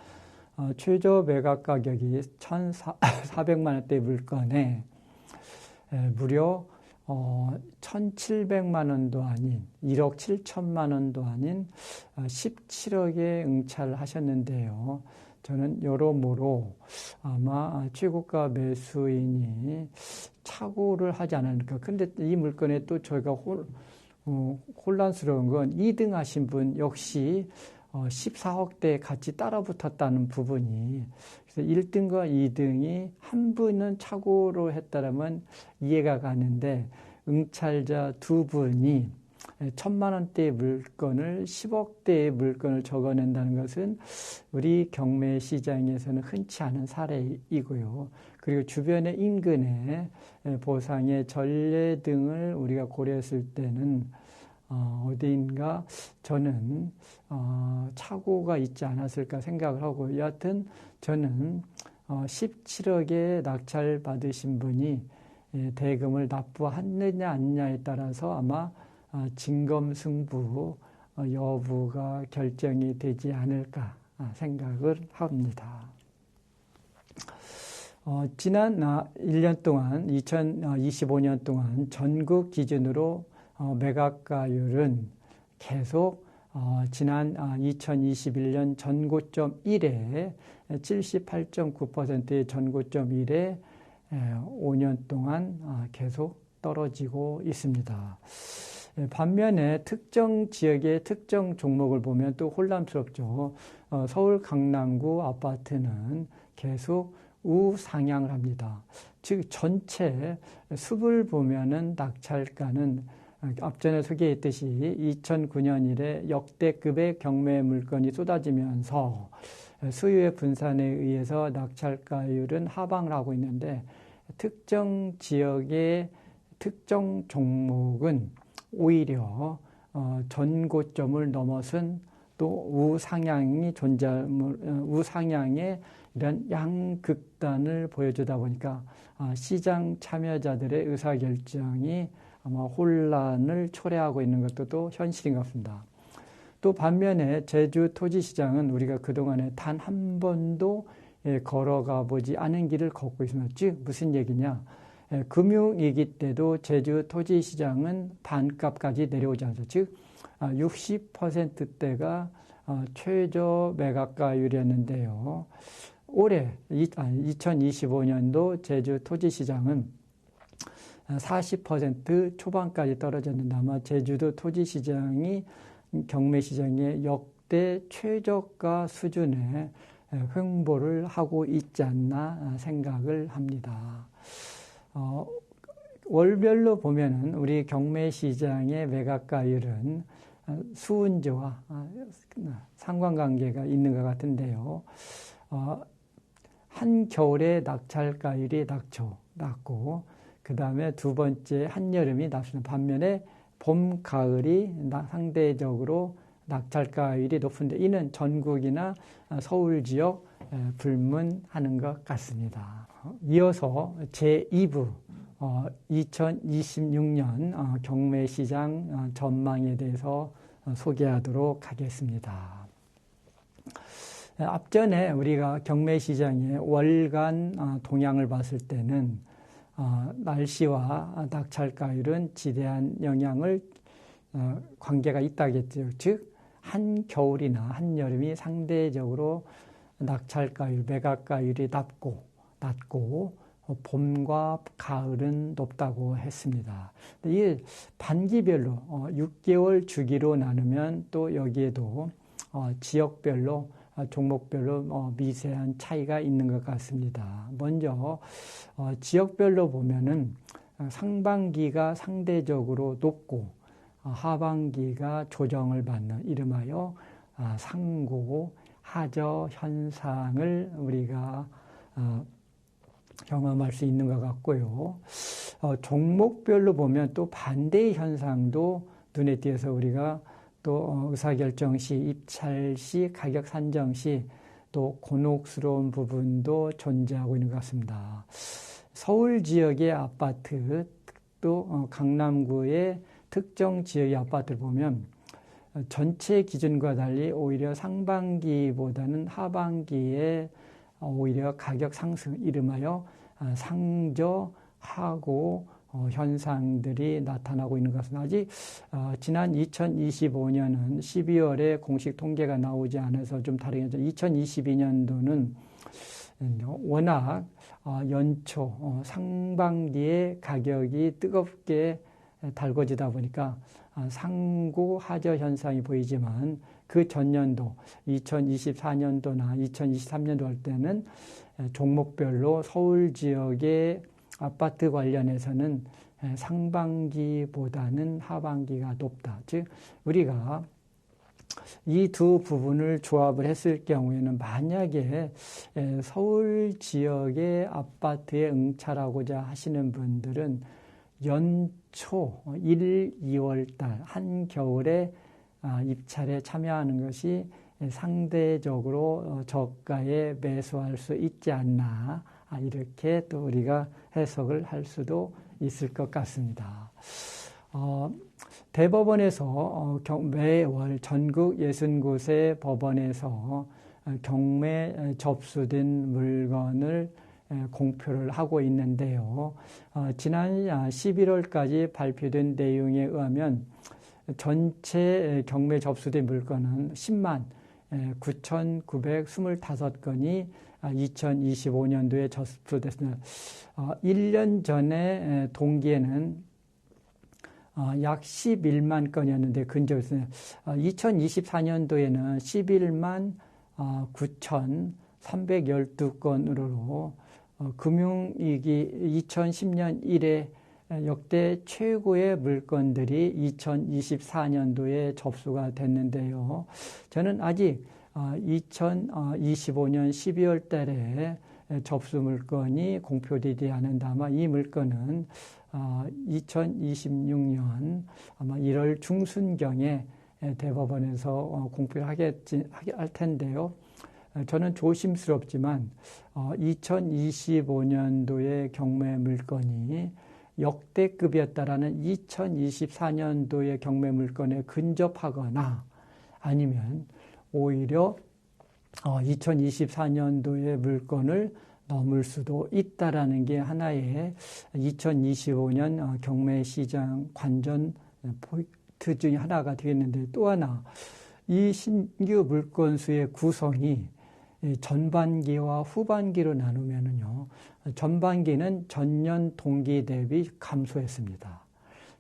최저 매각 가격이 1,400만 원대 물건에 무려 1,700만 원도 아닌 1억 7천만 원도 아닌 17억에 응찰하셨는데요. 저는 여러모로 아마 최고가 매수인이 착오를 하지 않을까. 그런데 이 물건에 또 저희가 혼란스러운 건 2등 하신 분 역시 14억대에 같이 따라 붙었다는 부분이, 그래서 1등과 2등이 한 분은 착오로 했다라면 이해가 가는데 응찰자 두 분이 1,000만 원대의 물건을 10억대의 물건을 적어낸다는 것은 우리 경매 시장에서는 흔치 않은 사례이고요. 그리고 주변의 인근의 보상의 전례 등을 우리가 고려했을 때는 어디인가 저는 착오가 있지 않았을까 생각을 하고, 여하튼 저는 17억에 낙찰 받으신 분이 대금을 납부하느냐 아니냐에 따라서 아마 진검승부 여부가 결정이 되지 않을까 생각을 합니다. 지난 1년 동안 2025년 동안 전국 기준으로 매각가율은 계속 지난 2021년 전고점 1에 78.9%의 전고점 1에 5년 동안 계속 떨어지고 있습니다. 반면에 특정 지역의 특정 종목을 보면 또 혼란스럽죠. 서울 강남구 아파트는 계속 우상향을 합니다. 즉 전체 숲을 보면은 낙찰가는 앞전에 소개했듯이 2009년 이래 역대급의 경매 물건이 쏟아지면서 수요의 분산에 의해서 낙찰가율은 하방을 하고 있는데 특정 지역의 특정 종목은 오히려 전고점을 넘어선 또 우상향의 이런 양극단을 보여주다 보니까 시장 참여자들의 의사결정이 아마 혼란을 초래하고 있는 것도 또 현실인 것 같습니다. 또 반면에 제주 토지시장은 우리가 그동안에 단 한 번도 걸어가 보지 않은 길을 걷고 있습니다. 즉 무슨 얘기냐? 금융위기 때도 제주 토지시장은 반값까지 내려오지 않죠. 즉 60%대가 최저 매각가율이었는데요. 올해 2025년도 제주 토지시장은 40% 초반까지 떨어졌는데 아마 제주도 토지시장이 경매시장의 역대 최저가 수준에 횡보를 하고 있지 않나 생각을 합니다. 월별로 보면은 우리 경매시장의 매각가율은 수은지와 상관관계가 있는 것 같은데요. 한겨울에 낙찰가율이 낮고 그 다음에 두 번째 한여름이 낮습니다. 반면에 봄, 가을이 상대적으로 낙찰가율이 높은데 이는 전국이나 서울 지역 불문하는 것 같습니다. 이어서 제2부 2026년 경매시장 전망에 대해서 소개하도록 하겠습니다. 앞전에 우리가 경매시장의 월간 동향을 봤을 때는 날씨와 낙찰가율은 지대한 영향을 관계가 있다겠죠. 즉 한겨울이나 한여름이 상대적으로 낙찰가율, 매각가율이 낮고 봄과 가을은 높다고 했습니다. 이게 반기별로 6개월 주기로 나누면 또 여기에도 지역별로 종목별로 미세한 차이가 있는 것 같습니다. 먼저 지역별로 보면은 상반기가 상대적으로 높고 하반기가 조정을 받는 이름하여 상고 하저 현상을 우리가 경험할 수 있는 것 같고요. 종목별로 보면 또 반대의 현상도 눈에 띄어서 우리가 또 의사결정 시, 입찰 시, 가격 산정 시 또 곤혹스러운 부분도 존재하고 있는 것 같습니다. 서울 지역의 아파트 또 강남구의 특정 지역의 아파트를 보면 전체 기준과 달리 오히려 상반기보다는 하반기에 오히려 가격 상승, 이름하여 상저하고 현상들이 나타나고 있는 것은 아직 지난 2025년은 12월에 공식 통계가 나오지 않아서 좀 다르겠죠. 2022년도는 워낙 연초 상반기에 가격이 뜨겁게 달궈지다 보니까 상고 하저 현상이 보이지만 그 전년도 2024년도나 2023년도 할 때는 종목별로 서울 지역의 아파트 관련해서는 상반기보다는 하반기가 높다. 즉 우리가 이 두 부분을 조합을 했을 경우에는 만약에 서울 지역의 아파트에 응찰하고자 하시는 분들은 연초 1, 2월 달 한겨울에 입찰에 참여하는 것이 상대적으로 저가에 매수할 수 있지 않나 이렇게 또 우리가 해석을 할 수도 있을 것 같습니다. 대법원에서 매월 전국 60곳의 법원에서 경매 접수된 물건을 공표를 하고 있는데요. 지난 11월까지 발표된 내용에 의하면 전체 경매 접수된 물건은 10만 9,925건이 2025년도에 접수됐습니다. 1년 전에 동기에는 약 11만 건이었는데 근접했습니다. 2024년도에는 11만 9,312건으로 금융위기 2010년 이래 역대 최고의 물건들이 2024년도에 접수가 됐는데요. 저는 아직 2025년 12월 달에 접수 물건이 공표되지 않은다. 아마 이 물건은 2026년 아마 1월 중순경에 대법원에서 공표를 할 텐데요. 저는 조심스럽지만 2025년도의 경매 물건이 역대급이었다라는 2024년도의 경매 물건에 근접하거나 아니면 오히려 2024년도의 물건을 넘을 수도 있다라는 게 하나의 2025년 경매 시장 관전 포인트 중에 하나가 되겠는데, 또 하나 이 신규 물건 수의 구성이 전반기와 후반기로 나누면은요, 전반기는 전년 동기 대비 감소했습니다.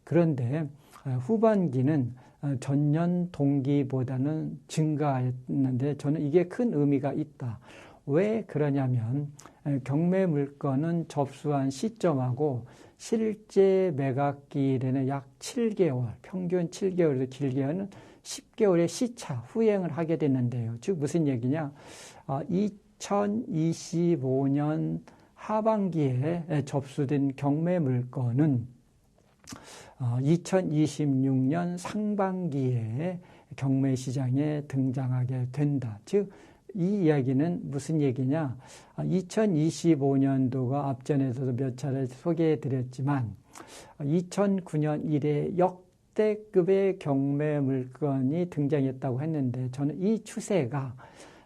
그런데 후반기는 전년 동기보다는 증가했는데 저는 이게 큰 의미가 있다. 왜 그러냐면 경매 물건은 접수한 시점하고 실제 매각기일에는 약 7개월, 평균 7개월에서 길게는 10개월의 시차, 후행을 하게 됐는데요. 즉 무슨 얘기냐? 2025년 하반기에 접수된 경매 물건은 2026년 상반기에 경매 시장에 등장하게 된다. 즉, 이 이야기는 무슨 얘기냐? 2025년도가 앞전에서도 몇 차례 소개해 드렸지만 2009년 이래 역대급의 경매 물건이 등장했다고 했는데, 저는 이 추세가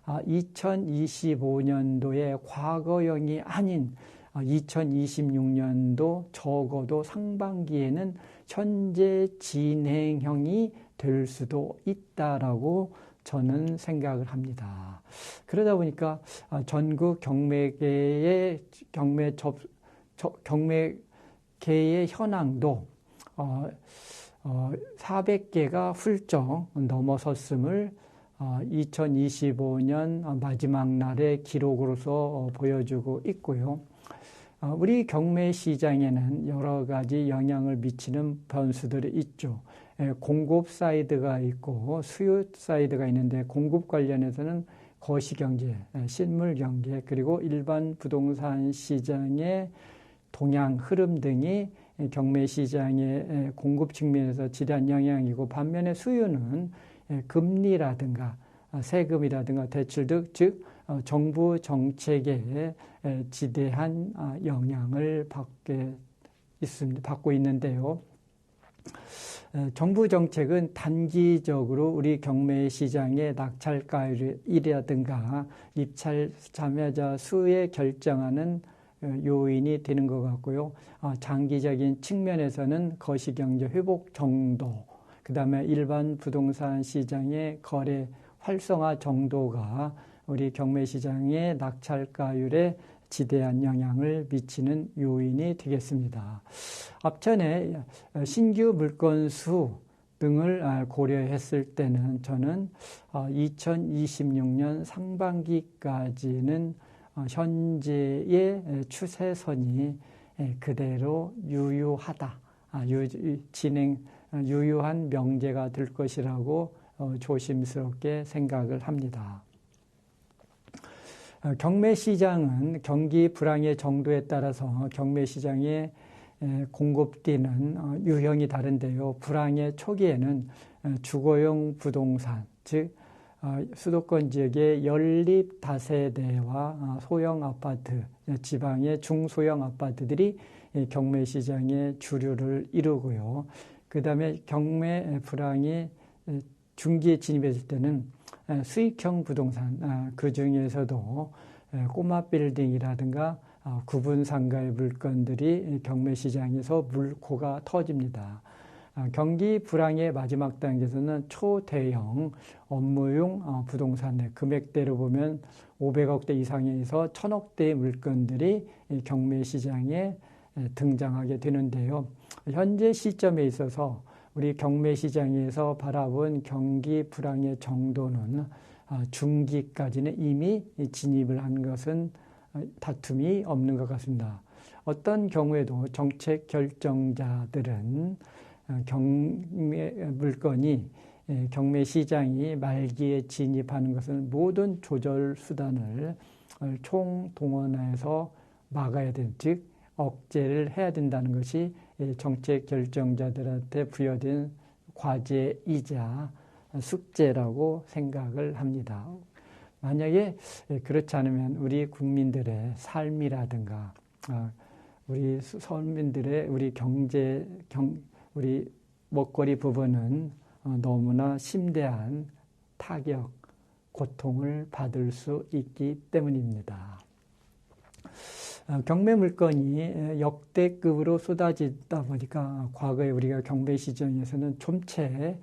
2025년도의 과거형이 아닌 2026년도 적어도 상반기에는 현재 진행형이 될 수도 있다라고 저는 생각을 합니다. 그러다 보니까 전국 경매계의 경매계의 현황도 400개가 훌쩍 넘어섰음을 2025년 마지막 날의 기록으로서 보여주고 있고요. 우리 경매 시장에는 여러 가지 영향을 미치는 변수들이 있죠. 공급 사이드가 있고 수요 사이드가 있는데, 공급 관련해서는 거시경제, 실물경제, 그리고 일반 부동산 시장의 동향, 흐름 등이 경매 시장의 공급 측면에서 지대한 영향이고, 반면에 수요는 금리라든가 세금이라든가 대출 등, 즉 정부 정책에 지대한 영향을 받고 있는데요. 정부 정책은 단기적으로 우리 경매 시장의 낙찰가율이라든가 입찰 참여자 수에 결정하는 요인이 되는 것 같고요. 장기적인 측면에서는 거시경제 회복 정도, 그 다음에 일반 부동산 시장의 거래 활성화 정도가 우리 경매 시장의 낙찰가율에 지대한 영향을 미치는 요인이 되겠습니다. 앞전에 신규 물건 수 등을 고려했을 때는 저는 2026년 상반기까지는 현재의 추세선이 그대로 유효하다, 유효한 명제가 될 것이라고 조심스럽게 생각을 합니다. 경매 시장은 경기 불황의 정도에 따라서 경매 시장의 공급되는 유형이 다른데요. 불황의 초기에는 주거용 부동산, 즉 수도권 지역의 연립 다세대와 소형 아파트, 지방의 중소형 아파트들이 경매 시장의 주류를 이루고요. 그 다음에 경매 불황이 중기에 진입했을 때는 수익형 부동산, 그 중에서도 꼬마 빌딩이라든가 구분 상가의 물건들이 경매시장에서 물고가 터집니다. 경기 불황의 마지막 단계에서는 초대형 업무용 부동산의 금액대로 보면 500억대 이상에서 1000억대의 물건들이 경매시장에 등장하게 되는데요. 현재 시점에 있어서 우리 경매시장에서 바라본 경기 불황의 정도는 중기까지는 이미 진입을 한 것은 다툼이 없는 것 같습니다. 어떤 경우에도 정책 결정자들은 경매 물건이 경매 시장이 말기에 진입하는 것은 모든 조절 수단을 총동원해서 막아야 되는, 즉 억제를 해야 된다는 것이 정책 결정자들한테 부여된 과제이자 숙제라고 생각을 합니다. 만약에 그렇지 않으면 우리 국민들의 삶이라든가 우리 서민들의 우리 경제, 우리 먹거리 부분은 너무나 심대한 타격, 고통을 받을 수 있기 때문입니다. 경매 물건이 역대급으로 쏟아지다 보니까 과거에 우리가 경매 시장에서는 좀채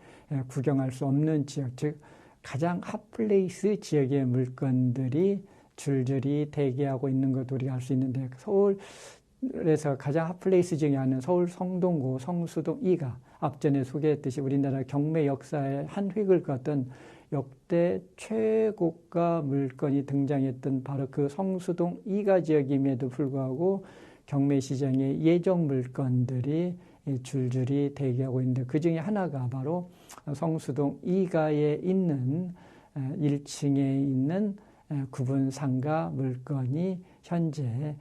구경할 수 없는 지역, 즉 가장 핫플레이스 지역의 물건들이 줄줄이 대기하고 있는 것도 우리가 알 수 있는데, 서울에서 가장 핫플레이스 중에 하나는 서울 성동구 성수동 2가 앞전에 소개했듯이 우리나라 경매 역사의 한 획을 그었던 역대 최고가 물건이 등장했던 바로 그 성수동 2가 지역임에도 불구하고 경매 시장에 예정 물건들이 줄줄이 대기하고 있는데, 그 중에 하나가 바로 성수동 2가에 있는 1층에 있는 구분 상가 물건이 현재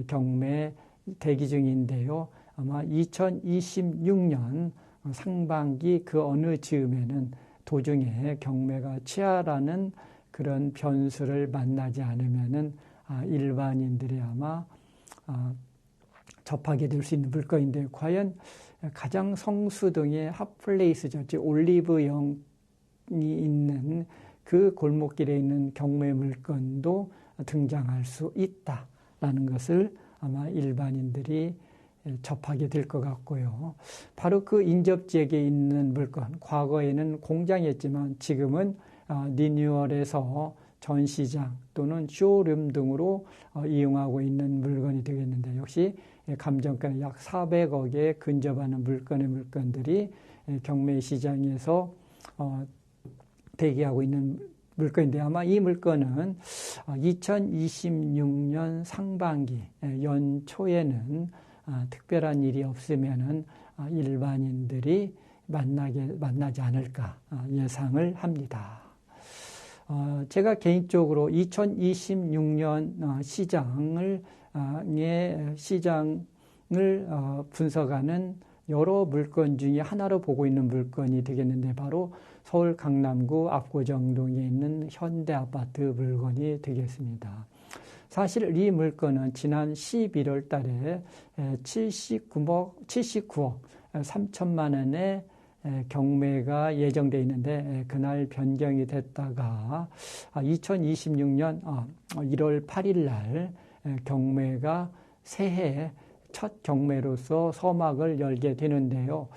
경매 대기 중인데요. 아마 2026년 상반기 그 어느 즈음에는 도중에 경매가 취하라는 그런 변수를 만나지 않으면은 일반인들이 아마 접하게 될 수 있는 물건인데, 과연 가장 성수동의 핫플레이스죠, 즉 올리브영이 있는 그 골목길에 있는 경매 물건도 등장할 수 있다라는 것을 아마 일반인들이 접하게 될 것 같고요. 바로 그 인접지역에 있는 물건, 과거에는 공장이었지만 지금은 리뉴얼해서 전시장 또는 쇼룸 등으로 이용하고 있는 물건이 되겠는데, 역시 감정가는 약 400억에 근접하는 물건들이 경매 시장에서 대기하고 있는 물건인데, 아마 이 물건은 2026년 상반기 연초에는 특별한 일이 없으면은 일반인들이 만나지 않을까 예상을 합니다. 제가 개인적으로 2026년 시장을 분석하는 여러 물건 중에 하나로 보고 있는 물건이 되겠는데, 바로 서울 강남구 압구정동에 있는 현대아파트 물건이 되겠습니다. 사실 이 물건은 지난 11월 달에 79억 3천만 원의 경매가 예정되어 있는데, 그날 변경이 됐다가 2026년 1월 8일 날 경매가 새해 첫 경매로서 서막을 열게 되는데요.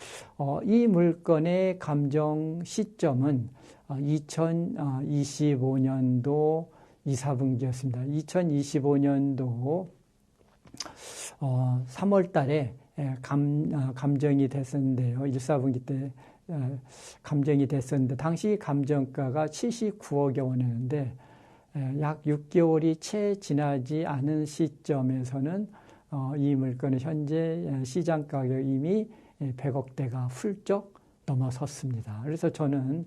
이 물건의 감정 시점은 2025년도 2, 4분기였습니다. 2025년도 3월 달에 감정이 됐었는데요. 1, 4분기 때 감정이 됐었는데, 당시 감정가가 79억여 원이었는데, 약 6개월이 채 지나지 않은 시점에서는 이 물건의 현재 시장 가격이 이미 100억대가 훌쩍 넘어섰습니다. 그래서 저는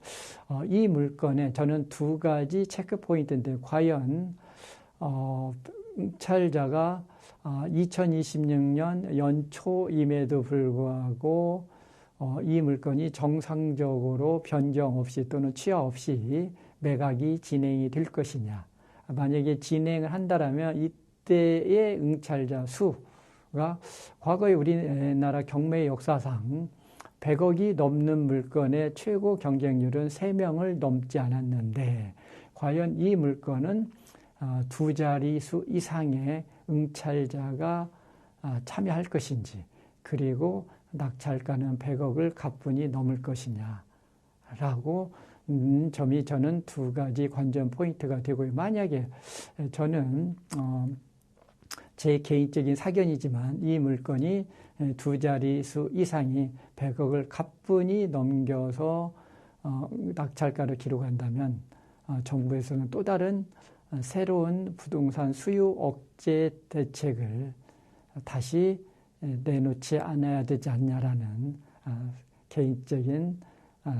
이 물건에 저는 두 가지 체크 포인트인데, 과연 응찰자가 2026년 연초임에도 불구하고 이 물건이 정상적으로 변경 없이 또는 취하 없이 매각이 진행이 될 것이냐. 만약에 진행을 한다면 이때의 응찰자 수가 과거에 우리나라 경매 역사상 100억이 넘는 물건의 최고 경쟁률은 3명을 넘지 않았는데 과연 이 물건은 두 자릿수 이상의 응찰자가 참여할 것인지, 그리고 낙찰가는 100억을 가뿐히 넘을 것이냐라고 점이 저는 두 가지 관전 포인트가 되고요. 만약에 저는 제 개인적인 사견이지만 이 물건이 두 자릿수 이상이 100억을 가뿐히 넘겨서 낙찰가를 기록한다면 정부에서는 또 다른 새로운 부동산 수요 억제 대책을 다시 내놓지 않아야 되지 않냐라는 개인적인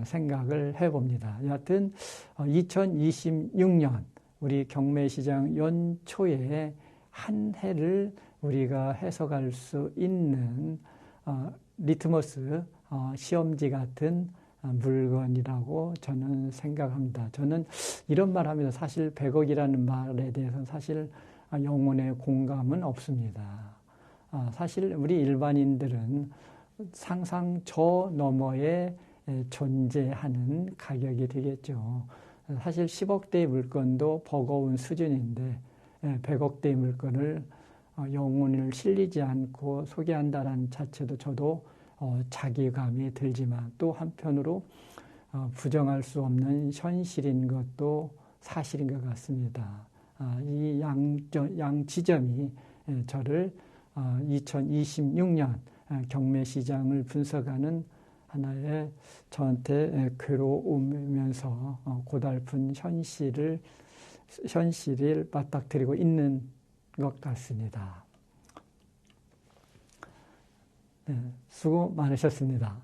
생각을 해봅니다. 여하튼 2026년 우리 경매시장 연초에 한 해를 우리가 해석할 수 있는 리트머스 시험지 같은 물건이라고 저는 생각합니다. 저는 이런 말 하면서 사실 100억이라는 말에 대해서는 사실 영혼의 공감은 없습니다. 사실 우리 일반인들은 상상 저 너머에 존재하는 가격이 되겠죠. 사실 10억대의 물건도 버거운 수준인데 100억대의 물건을 영혼을 실리지 않고 소개한다는 자체도 저도 자괴감이 들지만 또 한편으로 부정할 수 없는 현실인 것도 사실인 것 같습니다. 이 양 지점이 저를 2026년 경매시장을 분석하는 하나의 저한테 괴로우면서 고달픈 현실을 맞닥뜨리고 있는 것 같습니다. 네, 수고 많으셨습니다.